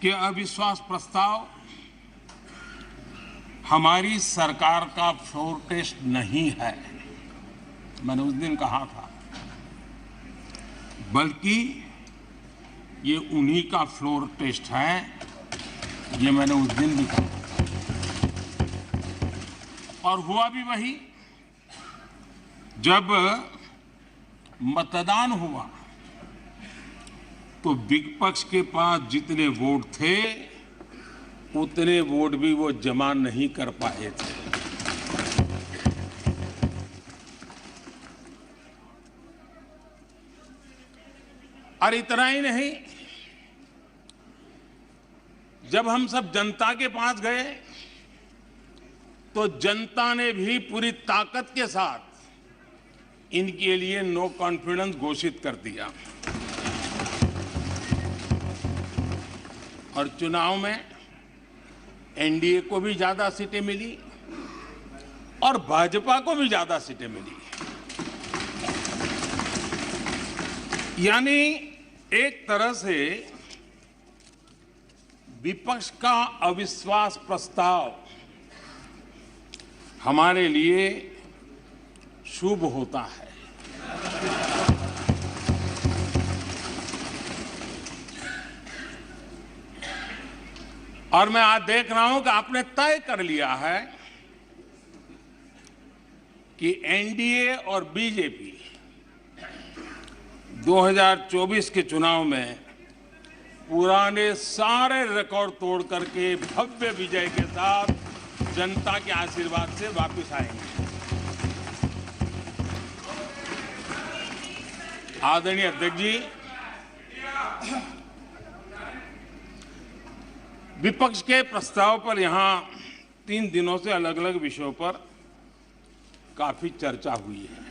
कि अविश्वास प्रस्ताव हमारी सरकार का फ्लोर टेस्ट नहीं है, मैंने उस दिन कहा था, बल्कि ये उन्हीं का फ्लोर टेस्ट है, ये मैंने उस दिन भी कहा। और हुआ भी वही। जब मतदान हुआ तो विपक्ष के पास जितने वोट थे उतने वोट भी वो जमा नहीं कर पाए थे। और इतना ही नहीं, जब हम सब जनता के पास गए तो जनता ने भी पूरी ताकत के साथ इनके लिए नो कॉन्फिडेंस घोषित कर दिया। और चुनाव में एनडीए को भी ज्यादा सीटें मिली और भाजपा को भी ज्यादा सीटें मिली। यानी एक तरह से विपक्ष का अविश्वास प्रस्ताव हमारे लिए शुभ होता है। और मैं आज देख रहा हूं कि आपने तय कर लिया है कि एनडीए और बीजेपी 2024 के चुनाव में पुराने सारे रिकॉर्ड तोड़ करके भव्य विजय के साथ जनता के आशीर्वाद से वापस आएंगे। आदरणीय अध्यक्ष जी, विपक्ष के प्रस्ताव पर यहां 3 दिनों से अलग अलग विषयों पर काफी चर्चा हुई है।